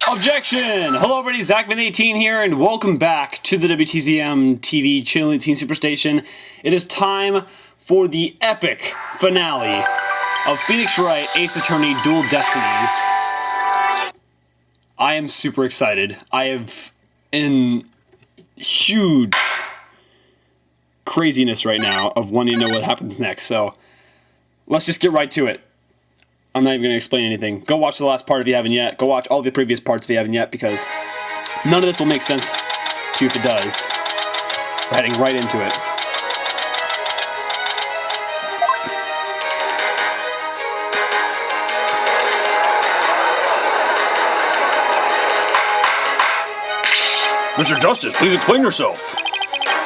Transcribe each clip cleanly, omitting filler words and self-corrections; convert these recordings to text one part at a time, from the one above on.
Objection! Hello everybody, Zachman18 here, and welcome back to the WTZM TV Channel Teen Superstation. It is time for the epic finale of Phoenix Wright Ace Attorney Dual Destinies. I am super excited. I have in huge craziness right now of wanting to know what happens next, so let's just get right to it. I'm not even going to explain anything. Go watch the last part if you haven't yet. Go watch all the previous parts if you haven't yet, because none of this will make sense to you if it does. We're heading right into it. Mr. Justice, please explain yourself.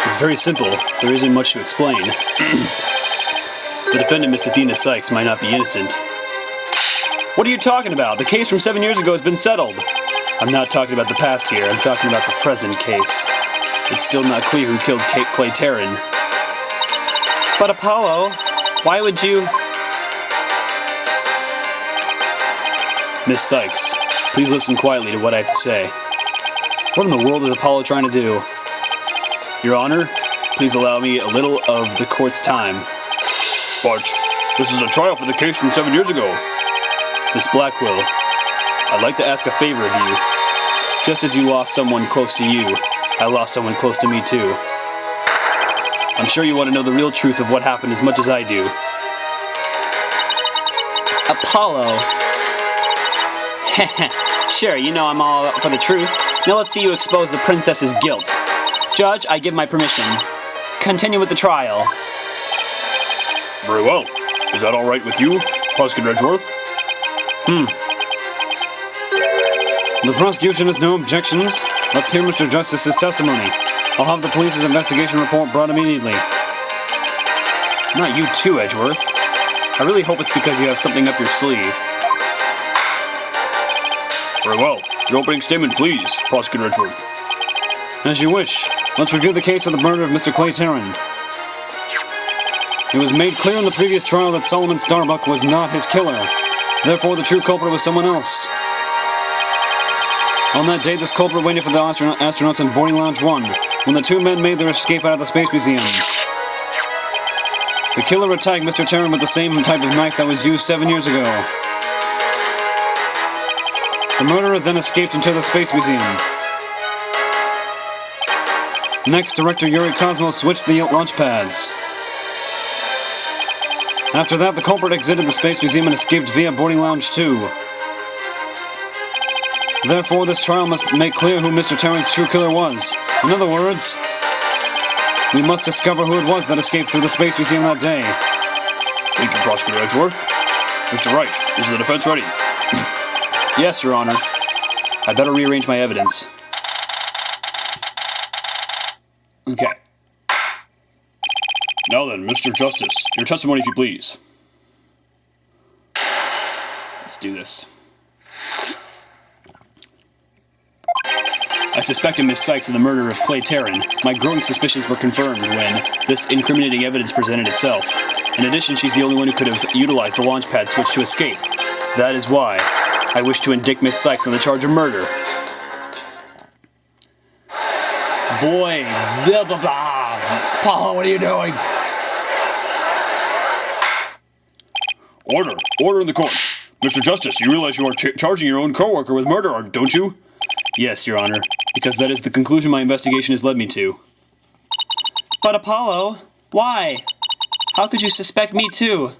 It's very simple. There isn't much to explain. The defendant, Miss Athena Sykes, might not be innocent. What are you talking about? The case from 7 years ago has been settled. I'm not talking about the past here. I'm talking about the present case. It's still not clear who killed Clay Terran. But Apollo, why would you... Miss Sykes, please listen quietly to what I have to say. What in the world is Apollo trying to do? Your Honor, please allow me a little of the court's time. But this is a trial for the case from 7 years ago. Miss Blackwell, I'd like to ask a favor of you. Just as you lost someone close to you, I lost someone close to me too. I'm sure you want to know the real truth of what happened as much as I do. Apollo. Sure, you know I'm all up for the truth. Now let's see you expose the princess's guilt. Judge, I give my permission. Continue with the trial. Very well. Is that all right with you, Prosecutor Edgeworth? The prosecution has no objections. Let's hear Mr. Justice's testimony. I'll have the police's investigation report brought immediately. Not you too, Edgeworth. I really hope it's because you have something up your sleeve. Very well. Your opening statement, please, Prosecutor Edgeworth. As you wish. Let's review the case of the murder of Mr. Clay Terran. It was made clear in the previous trial that Solomon Starbuck was not his killer. Therefore, the true culprit was someone else. On that day, this culprit waited for the astronauts in Boarding Lounge 1, when the two men made their escape out of the Space Museum. The killer attacked Mr. Terran with the same type of knife that was used 7 years ago. The murderer then escaped into the Space Museum. Next, Director Yuri Cosmos switched the launch pads. After that, the culprit exited the Space Museum and escaped via Boarding Lounge 2. Therefore, this trial must make clear who Mr. Terran's true killer was. In other words, we must discover who it was that escaped through the Space Museum that day. Thank you, Prosecutor Edgeworth. Mr. Wright, is the defense ready? Yes, Your Honor. I'd better rearrange my evidence. Okay. Now then, Mr. Justice, your testimony if you please. Let's do this. I suspected Miss Sykes of the murder of Clay Terran. My growing suspicions were confirmed when this incriminating evidence presented itself. In addition, she's the only one who could have utilized the launch pad switch to escape. That is why I wish to indict Miss Sykes on the charge of murder. Boy, blah blah blah. Paul, what are you doing? Order. Order in the court. Mr. Justice, you realize you are charging your own co-worker with murder, don't you? Yes, Your Honor, because that is the conclusion my investigation has led me to. But Apollo, why? How could you suspect me too?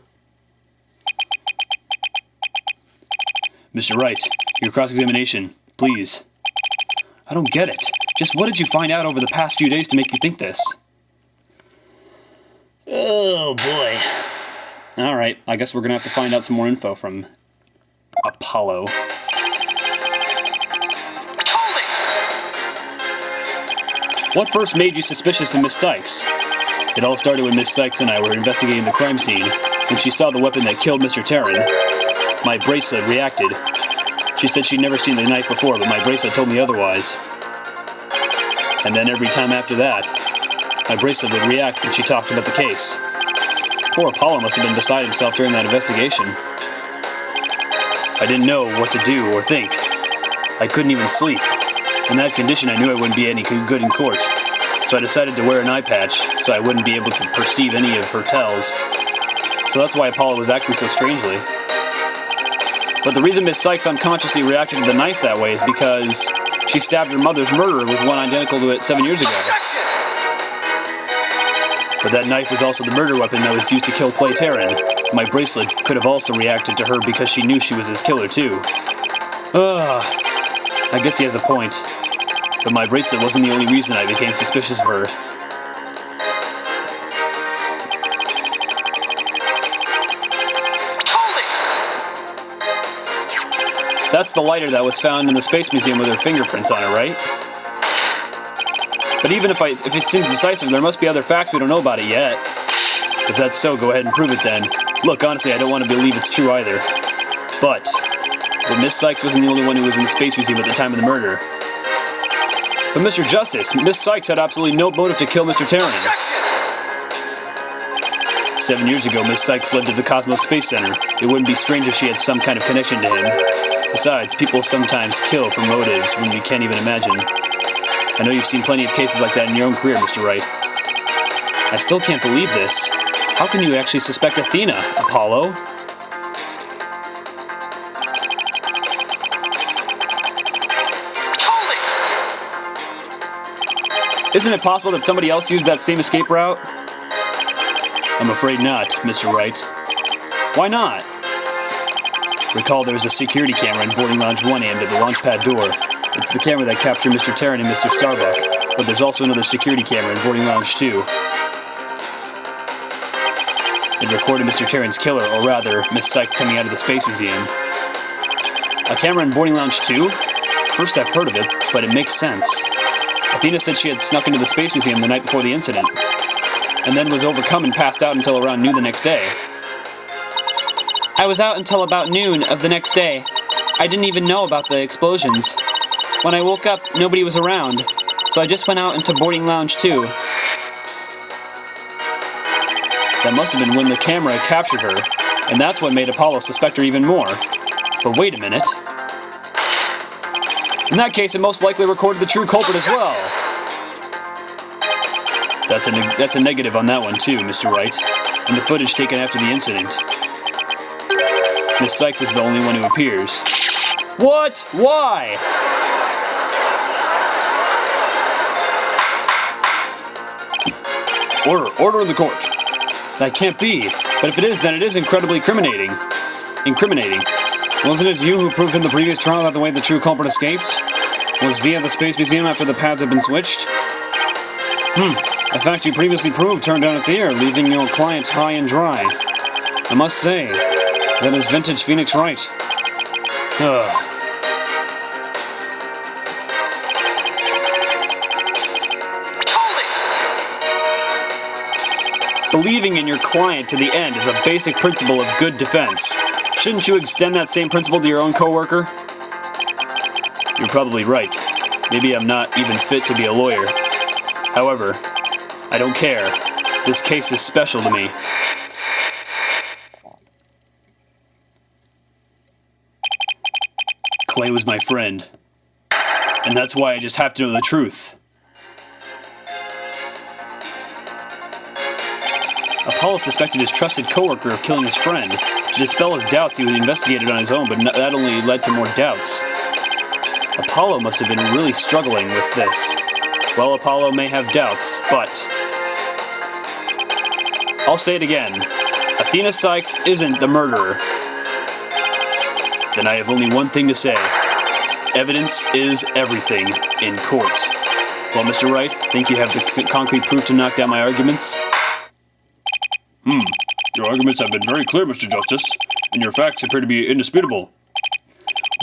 Mr. Wright, your cross-examination, please. I don't get it. Just what did you find out over the past few days to make you think this? Oh, boy. Alright, I guess we're gonna have to find out some more info from Apollo. What first made you suspicious of Miss Sykes? It all started when Miss Sykes and I were investigating the crime scene. When she saw the weapon that killed Mr. Terran, my bracelet reacted. She said she'd never seen the knife before, but my bracelet told me otherwise. And then every time after that, my bracelet would react when she talked about the case. Poor Apollo must have been beside himself during that investigation. I didn't know what to do or think. I couldn't even sleep. In that condition, I knew I wouldn't be any good in court. So I decided to wear an eye patch so I wouldn't be able to perceive any of her tells. So that's why Apollo was acting so strangely. But the reason Miss Sykes unconsciously reacted to the knife that way is because she stabbed her mother's murderer with one identical to it 7 years ago. But that knife was also the murder weapon that was used to kill Clay Terran. My bracelet could have also reacted to her because she knew she was his killer too. I guess he has a point. But my bracelet wasn't the only reason I became suspicious of her. That's the lighter that was found in the Space Museum with her fingerprints on it, right? But even if it seems decisive, there must be other facts we don't know about it yet. If that's so, go ahead and prove it then. Look, honestly, I don't want to believe it's true either. But Miss Sykes wasn't the only one who was in the Space Museum at the time of the murder. But Mr. Justice, Miss Sykes had absolutely no motive to kill Mr. Terran. 7 years ago, Miss Sykes lived at the Cosmos Space Center. It wouldn't be strange if she had some kind of connection to him. Besides, people sometimes kill for motives when we can't even imagine. I know you've seen plenty of cases like that in your own career, Mr. Wright. I still can't believe this. How can you actually suspect Athena, Apollo? Isn't it possible that somebody else used that same escape route? I'm afraid not, Mr. Wright. Why not? Recall there was a security camera in boarding lounge 1 aimed at the launch pad door. It's the camera that captured Mr. Terran and Mr. Starbuck, but there's also another security camera in boarding lounge 2. It recorded Mr. Terran's killer, or rather, Miss Sykes coming out of the Space Museum. A camera in boarding lounge 2? First I've heard of it, but it makes sense. Athena said she had snuck into the Space Museum the night before the incident, and then was overcome and passed out until around noon the next day. I was out until about noon of the next day. I didn't even know about the explosions. When I woke up, nobody was around, so I just went out into boarding lounge 2. That must have been when the camera captured her, and that's what made Apollo suspect her even more. But wait a minute. In that case, it most likely recorded the true culprit as well. That's a negative on that one too, Mr. Wright, and the footage taken after the incident. Miss Sykes is the only one who appears. What? Why? Order in the court. That can't be. But if it is, then it is incredibly incriminating. Wasn't it you who proved in the previous trial that the way the true culprit escaped was via the Space Museum after the pads had been switched? A fact you previously proved turned on its ear, leaving your client high and dry. I must say, that is vintage Phoenix Wright. Believing in your client to the end is a basic principle of good defense. Shouldn't you extend that same principle to your own coworker? You're probably right. Maybe I'm not even fit to be a lawyer. However, I don't care. This case is special to me. Clay was my friend. And that's why I just have to know the truth. Apollo suspected his trusted coworker of killing his friend. To dispel his doubts, he investigated on his own, but that only led to more doubts. Apollo must have been really struggling with this. Well, Apollo may have doubts, but I'll say it again. Athena Sykes isn't the murderer. Then I have only one thing to say. Evidence is everything in court. Well, Mr. Wright, think you have the concrete proof to knock down my arguments? Your arguments have been very clear, Mr. Justice, and your facts appear to be indisputable.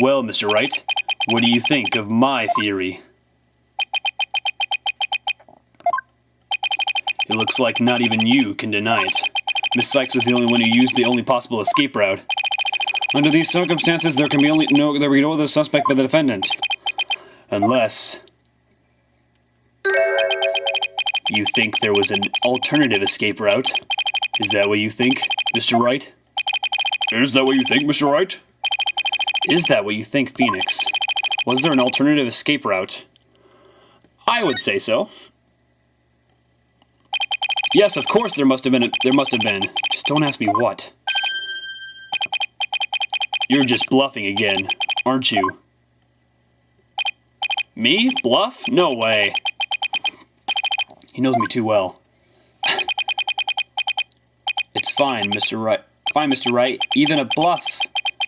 Well, Mr. Wright, what do you think of my theory? It looks like not even you can deny it. Miss Sykes was the only one who used the only possible escape route. Under these circumstances, there can be no other suspect but the defendant. Unless you think there was an alternative escape route. Is that what you think, Mr. Wright? Is that what you think, Mr. Wright? Is that what you think, Phoenix? Was there an alternative escape route? I would say so. Yes, of course there must have been. Just don't ask me what. You're just bluffing again, aren't you? Me? Bluff? No way. He knows me too well. It's fine, Mr. Wright. Fine, Mr. Wright. Even a bluff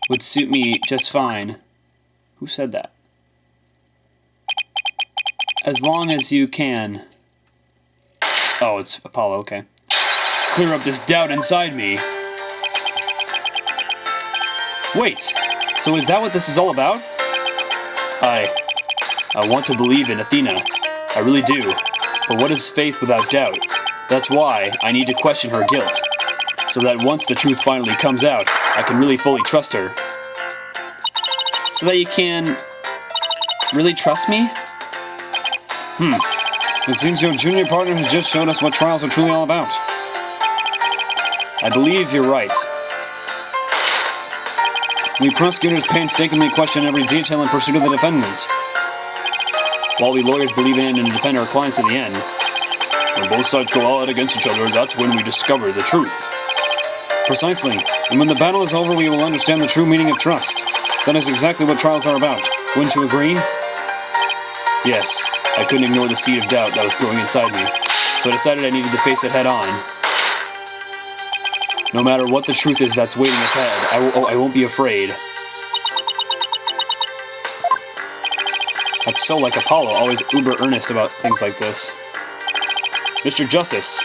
would suit me just fine. Who said that? As long as you can. Oh, it's Apollo, okay. Clear up this doubt inside me. Wait, so is that what this is all about? I want to believe in Athena. I really do. But what is faith without doubt? That's why I need to question her guilt. So that once the truth finally comes out, I can really fully trust her. So that you can really trust me? It seems your junior partner has just shown us what trials are truly all about. I believe you're right. We prosecutors painstakingly question every detail in pursuit of the defendant. While we lawyers believe in and defend our clients to the end. When both sides go all out against each other, that's when we discover the truth. Precisely. And when the battle is over, we will understand the true meaning of trust. That is exactly what trials are about. Wouldn't you agree? Yes. I couldn't ignore the seed of doubt that was growing inside me. So I decided I needed to face it head on. No matter what the truth is that's waiting ahead, I won't be afraid. That's so like Apollo, always uber earnest about things like this. Mr. Justice,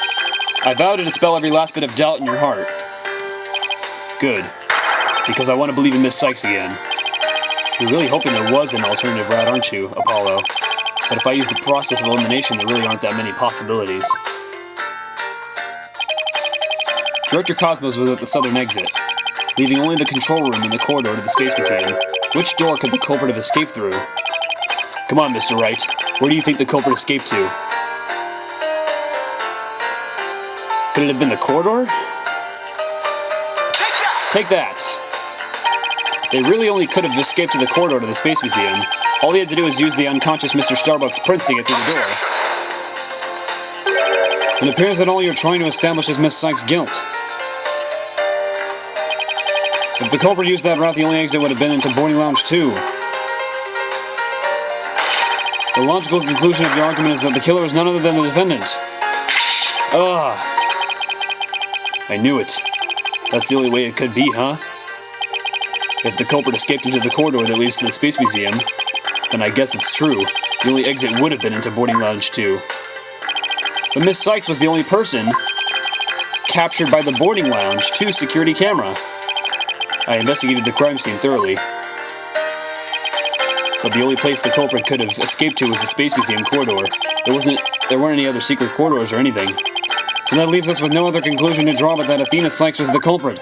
I vow to dispel every last bit of doubt in your heart. Good. Because I want to believe in Miss Sykes again. You're really hoping there was an alternative route, aren't you, Apollo? But if I use the process of elimination, there really aren't that many possibilities. Director Cosmos was at the southern exit, leaving only the control room and the corridor to the Space Museum. Which door could the culprit have escaped through? Come on, Mr. Wright. Where do you think the culprit escaped to? Could it have been the corridor? Take that! They really only could have escaped to the corridor to the Space Museum. All he had to do was use the unconscious Mr. Starbucks Prince to get through the door. It appears that all you're trying to establish is Miss Sykes' guilt. If the culprit used that route, the only exit would have been into Boarding Lounge 2. The logical conclusion of your argument is that the killer is none other than the defendant. Ugh. I knew it. That's the only way it could be, huh? If the culprit escaped into the corridor that leads to the Space Museum, then I guess it's true. The only exit would have been into Boarding Lounge 2. But Miss Sykes was the only person captured by the Boarding Lounge 2 security camera. I investigated the crime scene thoroughly. But the only place the culprit could have escaped to was the Space Museum corridor. There weren't any other secret corridors or anything. So that leaves us with no other conclusion to draw but that Athena Sykes was the culprit.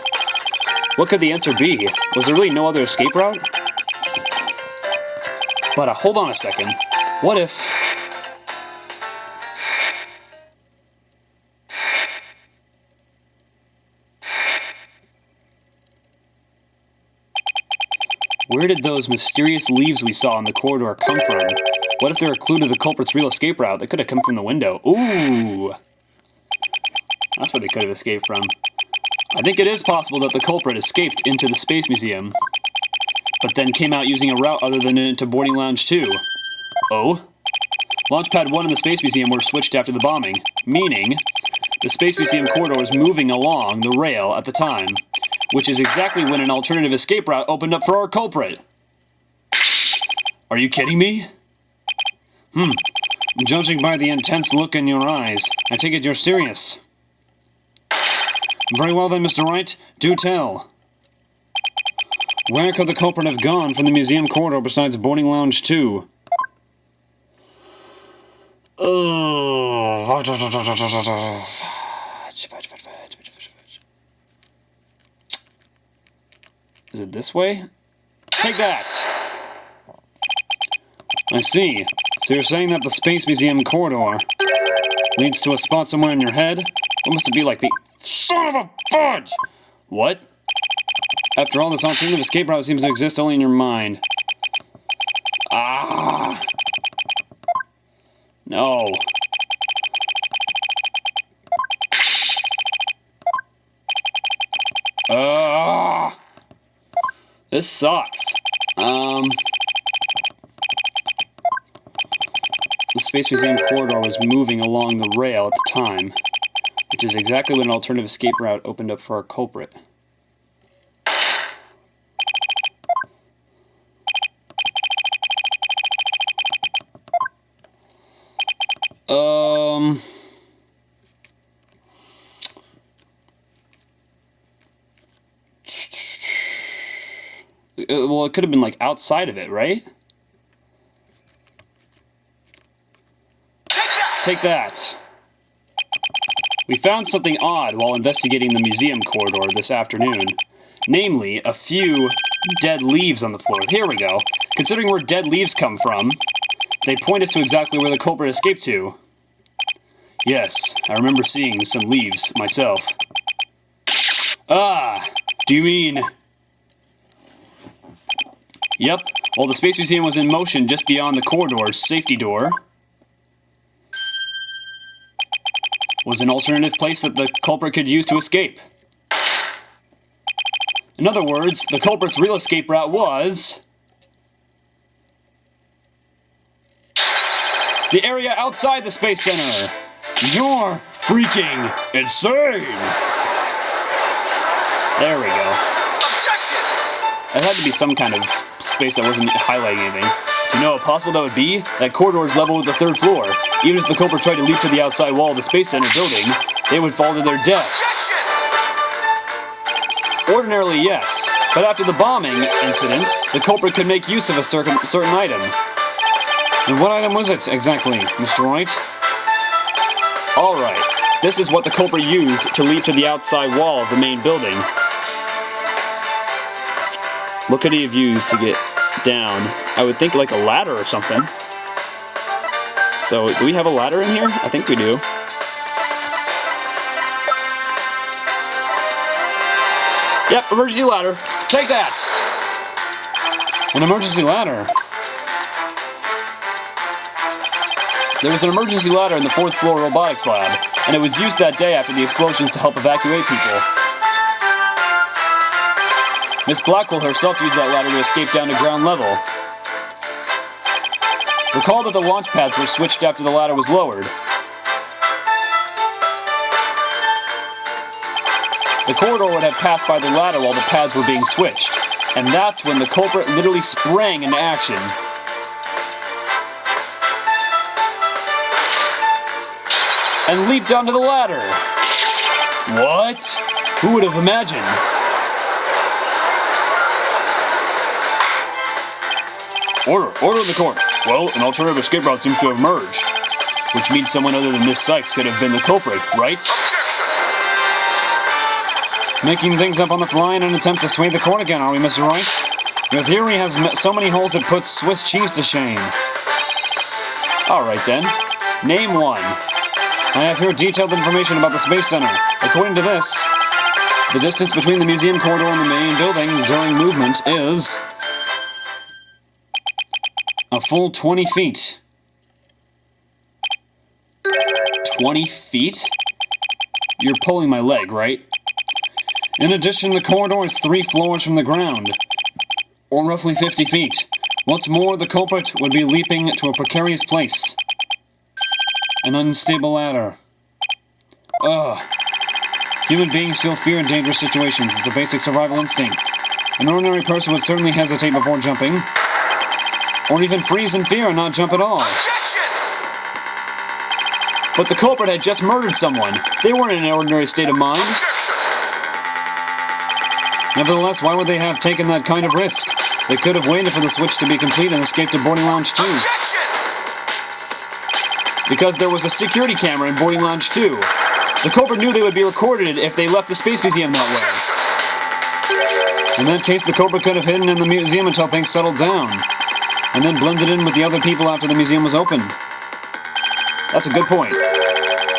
What could the answer be? Was there really no other escape route? But hold on a second. What if... Where did those mysterious leaves we saw in the corridor come from? What if they're a clue to the culprit's real escape route? They could have come from the window. Ooh! That's where they could have escaped from. I think it is possible that the culprit escaped into the Space Museum, but then came out using a route other than into Boarding Lounge 2. Oh? Launchpad 1 and the Space Museum were switched after the bombing, meaning the Space Museum corridor was moving along the rail at the time, which is exactly when an alternative escape route opened up for our culprit. Are you kidding me? Judging by the intense look in your eyes, I take it you're serious. Very well then, Mr. Wright, do tell. Where could the culprit have gone from the museum corridor besides Boarding Lounge 2? Is it this way? Take that! I see. So you're saying that the Space Museum corridor leads to a spot somewhere in your head? What must it be like the... Son of a fudge! What? After all, this alternative escape route seems to exist only in your mind. Ah! No. This sucks. The Space Museum corridor was moving along the rail at the time, which is exactly when an alternative escape route opened up for our culprit. Well, it could have been like outside of it, right? Take that! We found something odd while investigating the museum corridor this afternoon. Namely, a few dead leaves on the floor. Here we go. Considering where dead leaves come from, they point us to exactly where the culprit escaped to. Yes, I remember seeing some leaves myself. Ah! Do you mean... Yep, while the Space Museum was in motion just beyond the corridor's safety door, was an alternative place that the culprit could use to escape. In other words, the culprit's real escape route was... the area outside the Space Center! You're freaking insane! There we go. Objection! There had to be some kind of space that wasn't highlighting anything. You know how possible that would be? That corridor is level with the third floor. Even if the culprit tried to leap to the outside wall of the Space Center building, they would fall to their death. Objection! Ordinarily, yes. But after the bombing incident, the culprit could make use of a certain item. And what item was it, exactly, Mr. Wright? Alright, this is what the culprit used to leap to the outside wall of the main building. What could he have used to get down? I would think like a ladder or something. So, do we have a ladder in here? I think we do. Yep, emergency ladder. Take that! An emergency ladder. There was an emergency ladder in the 4th floor robotics lab, and it was used that day after the explosions to help evacuate people. Miss Blackwell herself used that ladder to escape down to ground level. Recall that the launch pads were switched after the ladder was lowered. The corridor would have passed by the ladder while the pads were being switched, and that's when the culprit literally sprang into action. And leaped onto the ladder. What? Who would have imagined? Order in the court. Well, an alternative escape route seems to have emerged. Which means someone other than Miss Sykes could have been the culprit, right? Objection! Making things up on the fly in an attempt to sway the court again, are we, Mr. Wright? Your theory has so many holes it puts Swiss cheese to shame. Alright then. Name one. I have here detailed information about the Space Center. According to this, the distance between the museum corridor and the main building during movement is... a full 20 feet. 20 feet? You're pulling my leg, right? In addition, the corridor is 3 floors from the ground, or roughly 50 feet. What's more, the culprit would be leaping to a precarious place. An unstable ladder. Ugh. Human beings feel fear in dangerous situations. It's a basic survival instinct. An ordinary person would certainly hesitate before jumping, or even freeze in fear and not jump at all. Objection! But the culprit had just murdered someone. They weren't in an ordinary state of mind. Objection! Nevertheless, why would they have taken that kind of risk? They could have waited for the switch to be complete and escaped to boarding lounge 2. Objection! Because there was a security camera in boarding lounge 2. The culprit knew they would be recorded if they left the Space Museum that way. In that case, the culprit could have hidden in the museum until things settled down, and then blended in with the other people after the museum was opened. That's a good point.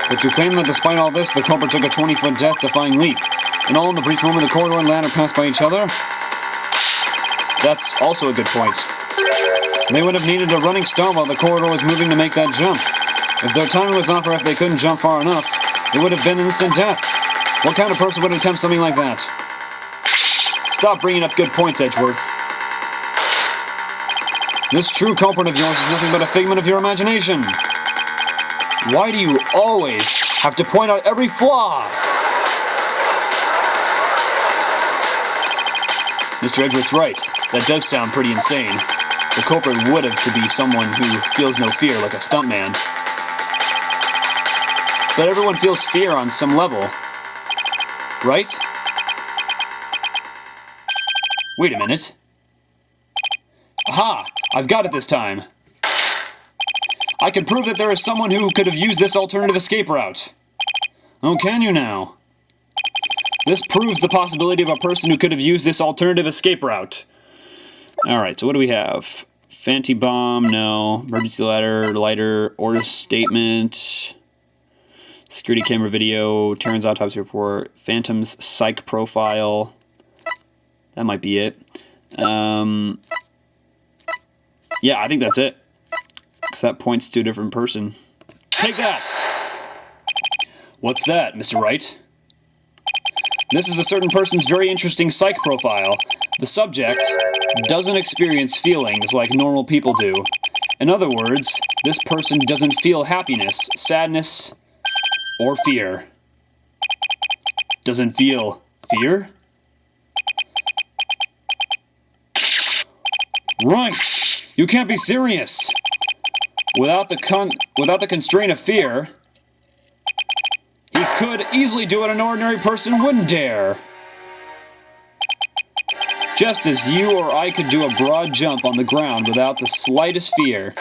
But you claim that despite all this, the culprit took a 20-foot death-defying leap, and all in the brief moment the corridor and ladder passed by each other? That's also a good point. They would have needed a running start while the corridor was moving to make that jump. If their timing was off or if they couldn't jump far enough, it would have been instant death. What kind of person would attempt something like that? Stop bringing up good points, Edgeworth. This true culprit of yours is nothing but a figment of your imagination. Why do you always have to point out every flaw? Mr. Edgeworth's right. That does sound pretty insane. The culprit would have to be someone who feels no fear, like a stuntman. But everyone feels fear on some level. Right? Wait a minute. Aha! I've got it this time. I can prove that there is someone who could have used this alternative escape route. Oh, can you now? This proves the possibility of a person who could have used this alternative escape route. Alright, so what do we have? Fanti bomb, no. Emergency ladder, lighter, order statement. Security camera video, Terran's autopsy report, Phantom's psych profile. That might be it. Yeah, I think that's it. Because that points to a different person. Take that! What's that, Mr. Wright? This is a certain person's very interesting psych profile. The subject doesn't experience feelings like normal people do. In other words, this person doesn't feel happiness, sadness, or fear. Doesn't feel fear? Right! You can't be serious! Without the constraint of fear, he could easily do what an ordinary person wouldn't dare. Just as you or I could do a broad jump on the ground without the slightest fear.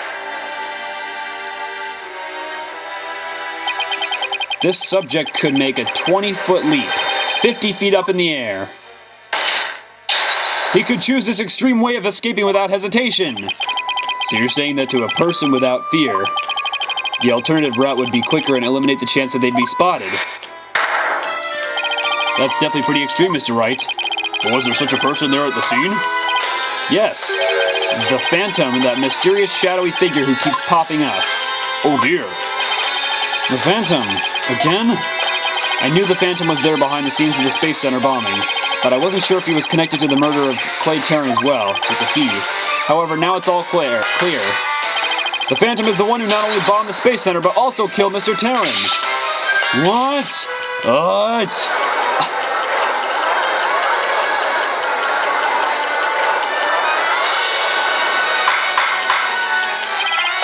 This subject could make a 20-foot leap, 50 feet up in the air. He could choose this extreme way of escaping without hesitation. So you're saying that to a person without fear, the alternative route would be quicker and eliminate the chance that they'd be spotted. That's definitely pretty extreme, Mr. Wright. Was there such a person there at the scene? Yes. The Phantom, that mysterious shadowy figure who keeps popping up. Oh dear. The Phantom. Again? I knew the Phantom was there behind the scenes of the Space Center bombing, but I wasn't sure if he was connected to the murder of Clay Terran as well, so it's a he. However, now it's all clear. The Phantom is the one who not only bombed the Space Center, but also killed Mr. Terran. What? What?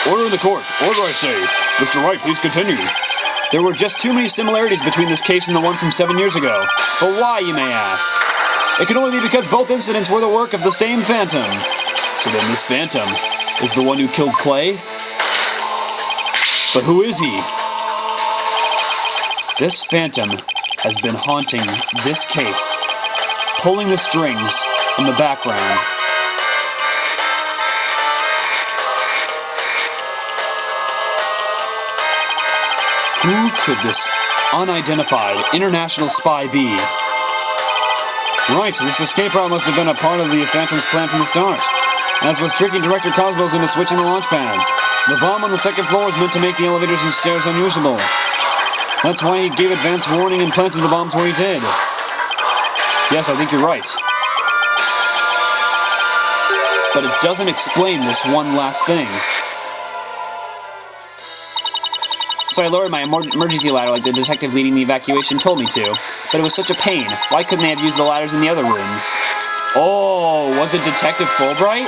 Order in the court. Order, I say. Mr. Wright, please continue. There were just too many similarities between this case and the one from 7 years ago. But why, you may ask? It can only be because both incidents were the work of the same Phantom. So then this Phantom is the one who killed Clay? But who is he? This Phantom has been haunting this case, pulling the strings in the background. Who could this unidentified international spy be? Right, this escape route must have been a part of the Phantom's plan from the start, as was tricking Director Cosmos into switching the launch pads. The bomb on the second floor was meant to make the elevators and stairs unusable. That's why he gave advance warning and planted the bombs where he did. Yes, I think you're right. But it doesn't explain this one last thing. So I lowered my emergency ladder like the detective leading the evacuation told me to, but it was such a pain. Why couldn't they have used the ladders in the other rooms? Oh, was it Detective Fulbright?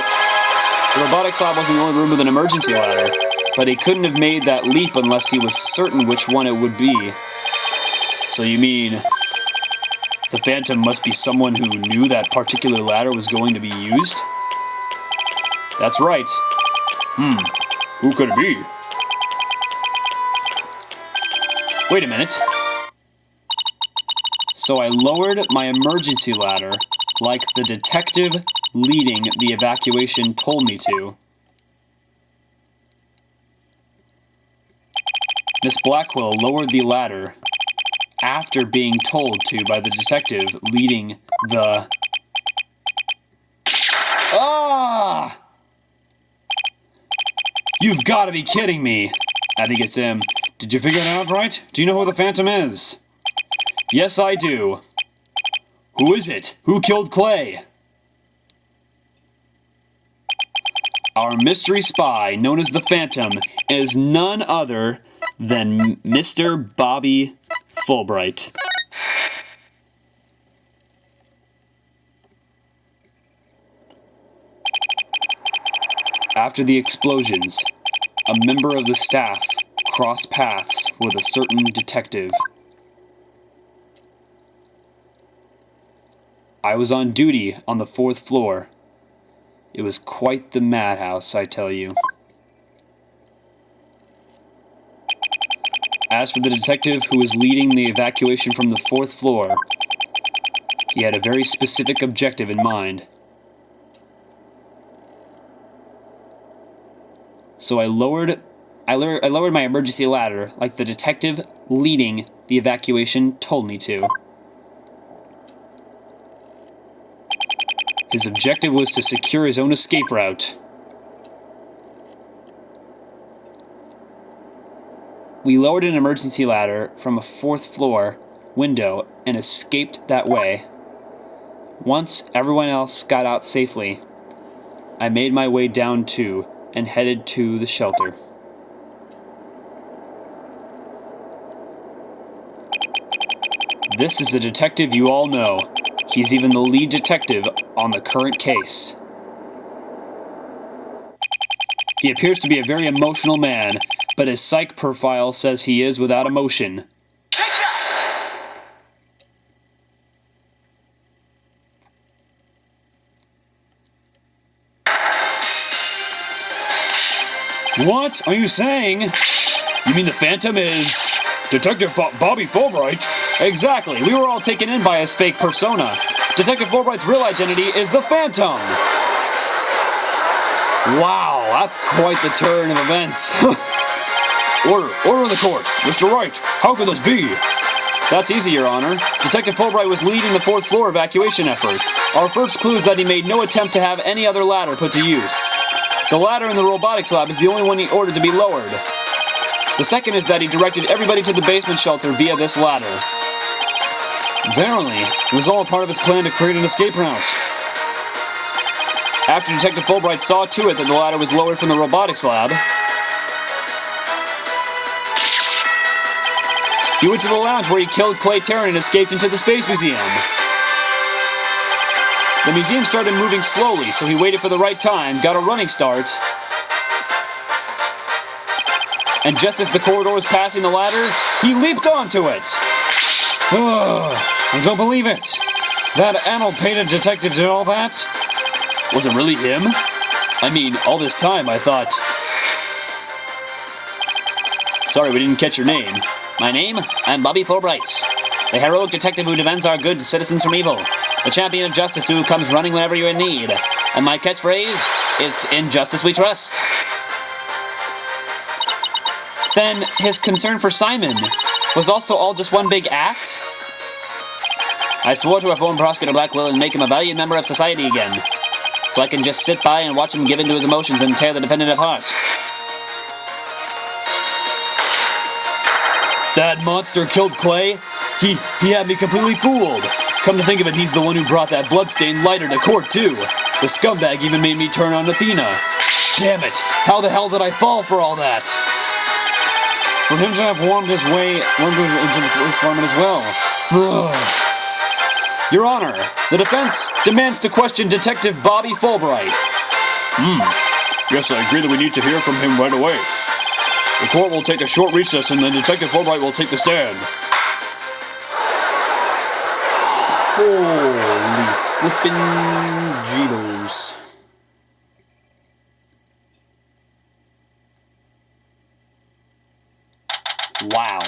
The robotics lab wasn't the only room with an emergency ladder, but he couldn't have made that leap unless he was certain which one it would be. So you mean the Phantom must be someone who knew that particular ladder was going to be used? That's right. Who could it be? Wait a minute. So I lowered my emergency ladder like the detective leading the evacuation told me to. Miss Blackwell lowered the ladder after being told to by the detective leading the... Ah! You've got to be kidding me. Abby gets him. Did you figure it out, Wright? Do you know who the Phantom is? Yes, I do. Who is it? Who killed Clay? Our mystery spy, known as the Phantom, is none other than Mr. Bobby Fulbright. After the explosions, a member of the staff crossed paths with a certain detective. I was on duty on the 4th floor. It was quite the madhouse, I tell you. As for the detective who was leading the evacuation from the 4th floor, he had a very specific objective in mind. So I lowered my emergency ladder like the detective leading the evacuation told me to. His objective was to secure his own escape route. We lowered an emergency ladder from a 4th floor window and escaped that way. Once everyone else got out safely, I made my way down too and headed to the shelter. This is a detective you all know. He's even the lead detective on the current case. He appears to be a very emotional man, but his psych profile says he is without emotion. Take that! What are you saying? You mean the Phantom is... Detective Bobby Fulbright? Exactly, we were all taken in by his fake persona. Detective Fulbright's real identity is the Phantom! Wow, that's quite the turn of events. Order in the court. Mr. Wright, how could this be? That's easy, Your Honor. Detective Fulbright was leading the 4th floor evacuation effort. Our first clue is that he made no attempt to have any other ladder put to use. The ladder in the robotics lab is the only one he ordered to be lowered. The second is that he directed everybody to the basement shelter via this ladder. Verily, it was all part of his plan to create an escape route. After Detective Fulbright saw to it that the ladder was lowered from the robotics lab, he went to the lounge where he killed Clay Terran and escaped into the Space Museum. The museum started moving slowly, so he waited for the right time, got a running start, and just as the corridor was passing the ladder, he leaped onto it. I don't believe it. That anal-painted detective did all that? Was it really him? I mean, all this time I thought... Sorry, we didn't catch your name. My name? I'm Bobby Fulbright, the heroic detective who defends our good citizens from evil, the champion of justice who comes running whenever you're in need. And my catchphrase? It's in justice we trust. Then his concern for Simon was also all just one big act? I swore to reform Prosecutor Blackwell and make him a valued member of society again, so I can just sit by and watch him give in to his emotions and tear the defendant apart. That monster killed Clay? He had me completely fooled. Come to think of it, he's the one who brought that bloodstained lighter to court too. The scumbag even made me turn on Athena. Damn it, how the hell did I fall for all that? For him to have wormed his way into the police department as well. Your Honor, the defense demands to question Detective Bobby Fulbright. Yes, I agree that we need to hear from him right away. The court will take a short recess and then Detective Wright will take the stand. Holy flippin' jeebers. Wow.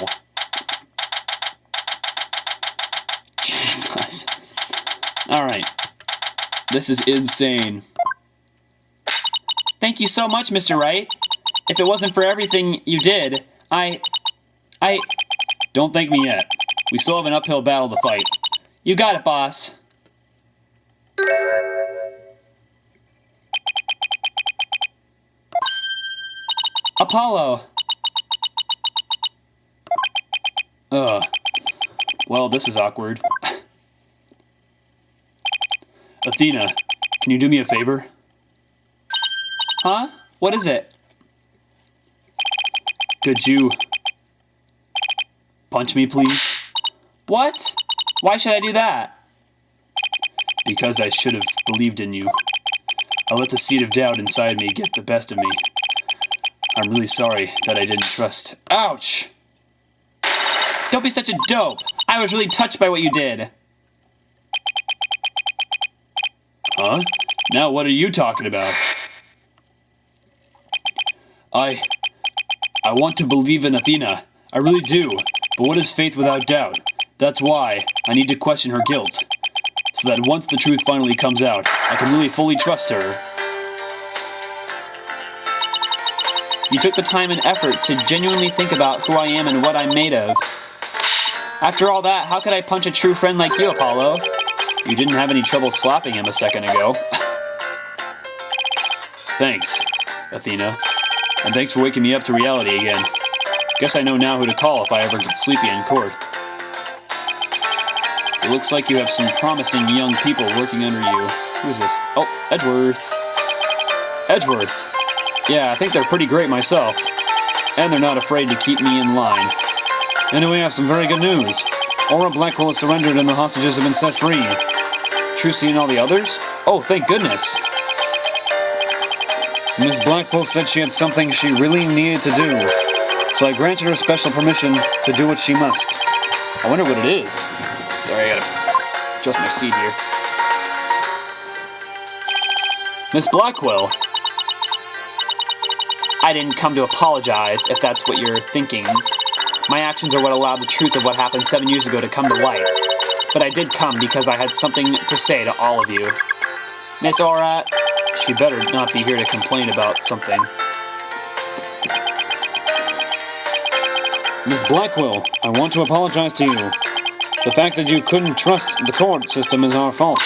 Jesus. Alright. This is insane. Thank you so much, Mr. Wright. If it wasn't for everything you did, I... Don't thank me yet. We still have an uphill battle to fight. You got it, boss. Apollo! Well, this is awkward. Athena, can you do me a favor? Huh? What is it? Could you punch me, please? What? Why should I do that? Because I should have believed in you. I let the seed of doubt inside me get the best of me. I'm really sorry that I didn't trust. Ouch! Don't be such a dope. I was really touched by what you did. Huh? Now what are you talking about? I want to believe in Athena. I really do. But what is faith without doubt? That's why I need to question her guilt. So that once the truth finally comes out, I can really fully trust her. You took the time and effort to genuinely think about who I am and what I'm made of. After all that, how could I punch a true friend like you, Apollo? You didn't have any trouble slapping him a second ago. Thanks, Athena. And thanks for waking me up to reality again. Guess I know now who to call if I ever get sleepy in court. It looks like you have some promising young people working under you. Who is this? Oh, Edgeworth. Edgeworth. Yeah, I think they're pretty great myself. And they're not afraid to keep me in line. Anyway, I have some very good news. Aura Blackwell has surrendered and the hostages have been set free. Trucy and all the others? Oh, thank goodness. Miss Blackwell said she had something she really needed to do. So I granted her special permission to do what she must. I wonder what it is. Sorry, I gotta adjust my seat here. Miss Blackwell. I didn't come to apologize, if that's what you're thinking. My actions are what allowed the truth of what happened 7 years ago to come to light. But I did come because I had something to say to all of you. Miss Aura, She better not be here to complain about something. Miss Blackwell, I want to apologize to you. The fact that you couldn't trust the court system is our fault.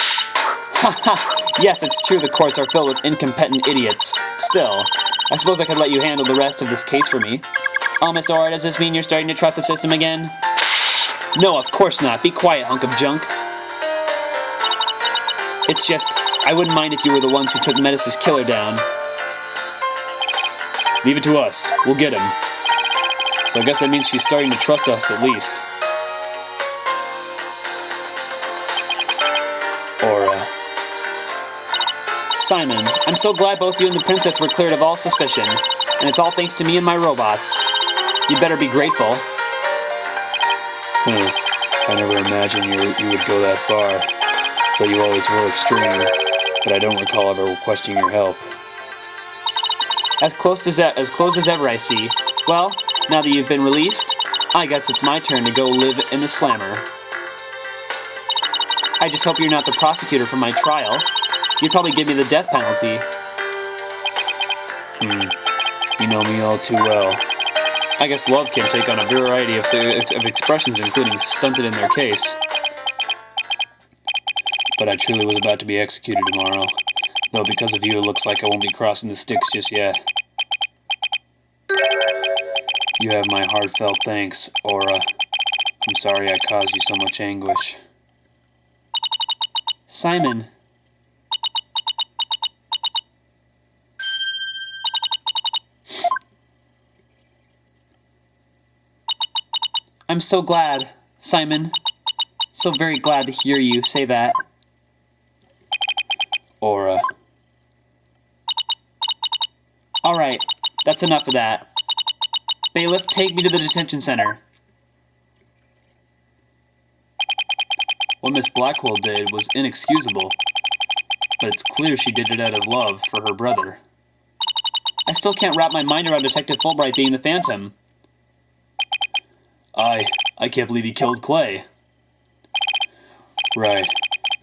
yes, it's true the courts are filled with incompetent idiots. Still, I suppose I could let you handle the rest of this case for me. Oh, Miss Aura, does this mean you're starting to trust the system again? No, of course not. Be quiet, hunk of junk. It's just, I wouldn't mind if you were the ones who took Metis' killer down. Leave it to us. We'll get him. So I guess that means she's starting to trust us at least. Aura. Simon, I'm so glad both you and the princess were cleared of all suspicion. And it's all thanks to me and my robots. You better be grateful. I never imagined you would go that far. But you always were extreme. But I don't recall ever requesting your help. As close as ever, I see. Well, now that you've been released, I guess it's my turn to go live in the slammer. I just hope you're not the prosecutor for my trial. You'd probably give me the death penalty. You know me all too well. I guess love can take on a variety of expressions, including stunted in their case. But I truly was about to be executed tomorrow. Though because of you, it looks like I won't be crossing the sticks just yet. You have my heartfelt thanks, Aura. I'm sorry I caused you so much anguish. Simon. I'm so glad, Simon. So very glad to hear you say that. Aura. Alright, that's enough of that. Bailiff, take me to the detention center. What Miss Blackwell did was inexcusable, but it's clear she did it out of love for her brother. I still can't wrap my mind around Detective Fulbright being the Phantom. I can't believe he killed Clay. Right,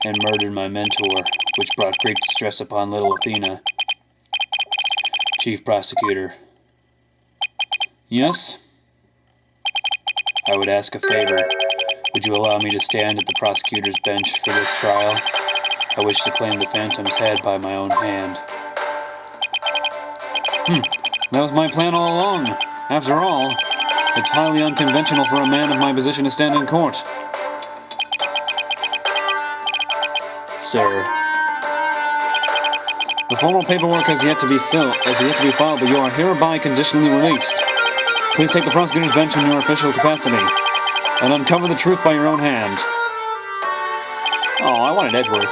and murdered my mentor, which brought great distress upon little Athena. Chief Prosecutor. Yes? I would ask a favor. Would you allow me to stand at the prosecutor's bench for this trial? I wish to claim the Phantom's head by my own hand. That was my plan all along. After all, it's highly unconventional for a man of my position to stand in court. Sir. The formal paperwork has yet to be filed, but you are hereby conditionally released. Please take the prosecutor's bench in your official capacity and uncover the truth by your own hand. Oh, I wanted Edgeworth.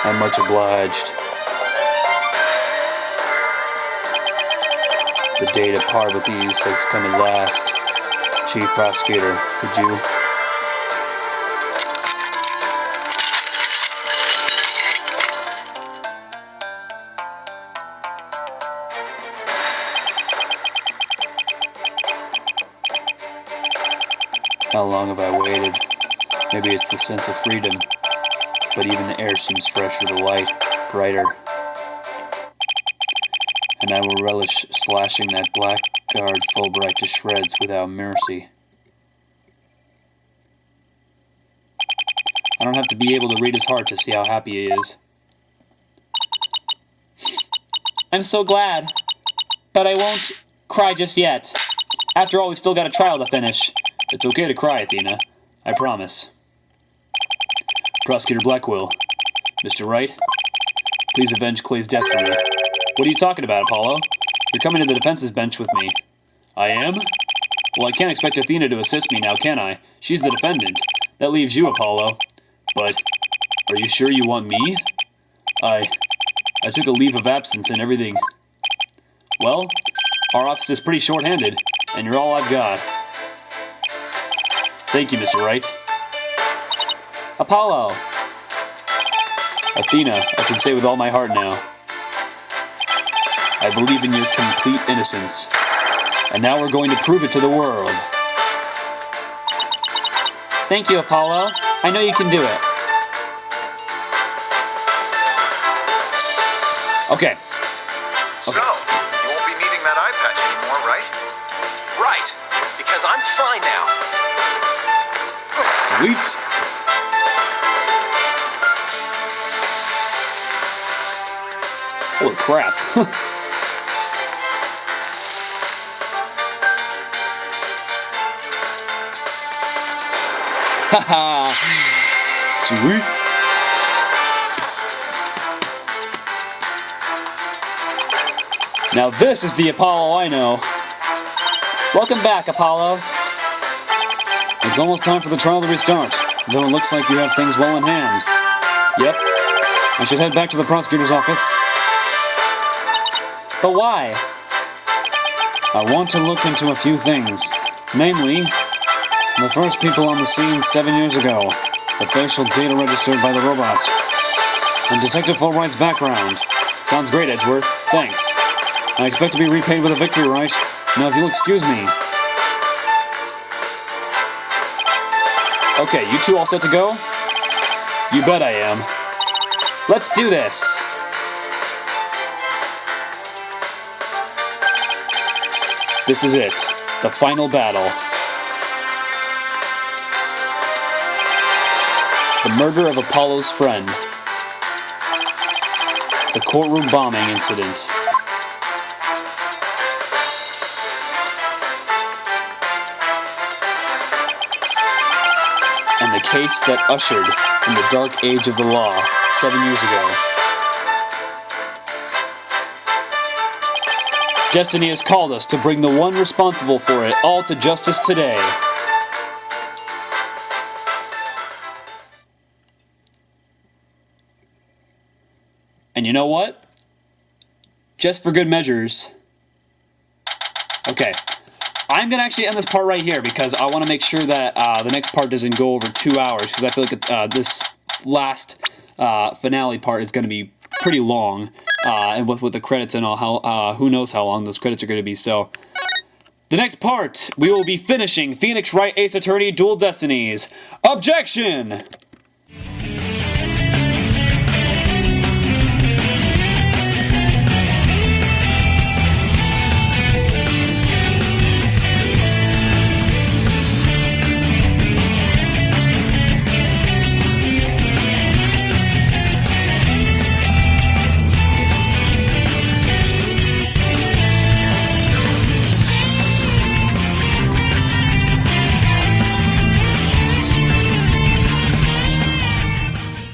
I'm much obliged. The day to part with these has come at last. Chief Prosecutor, could you? How long have I waited? Maybe it's the sense of freedom, but even the air seems fresher, the light brighter. And I will relish slashing that blackguard Fulbright to shreds without mercy. I don't have to be able to read his heart to see how happy he is. I'm so glad. But I won't cry just yet. After all, we've still got a trial to finish. It's okay to cry, Athena. I promise. Prosecutor Blackwell. Mr. Wright, please avenge Clay's death for me. What are you talking about, Apollo? You're coming to the defense's bench with me. I am? Well, I can't expect Athena to assist me now, can I? She's the defendant. That leaves you, Apollo. But, are you sure you want me? I took a leave of absence and everything. Well, our office is pretty short-handed, and you're all I've got. Thank you, Mr. Wright. Apollo! Athena, I can say with all my heart now, I believe in your complete innocence. And now we're going to prove it to the world. Thank you, Apollo. I know you can do it. Okay. So, you won't be needing that eye patch anymore, right? Right, because I'm fine now. Sweet. Holy crap. Haha. Sweet. Now this is the Apollo I know. Welcome back, Apollo. It's almost time for the trial to restart, though it looks like you have things well in hand. Yep. I should head back to the prosecutor's office. But why? I want to look into a few things. Namely, the first people on the scene 7 years ago, the facial data registered by the robot, and Detective Fulbright's background. Sounds great, Edgeworth. Thanks. I expect to be repaid with a victory, Wright. Now, if you'll excuse me. Okay, you two all set to go? You bet I am. Let's do this. This is it. The final battle. The murder of Apollo's friend. The courtroom bombing incident. And the case that ushered in the dark age of the law 7 years ago. Destiny has called us to bring the one responsible for it all to justice today. And you know what? Just for good measures. Okay. I'm going to actually end this part right here because I want to make sure that the next part doesn't go over 2 hours because I feel like this last finale part is going to be pretty long. And with the credits and all, who knows how long those credits are going to be. So, the next part, we will be finishing Phoenix Wright Ace Attorney Dual Destinies. Objection!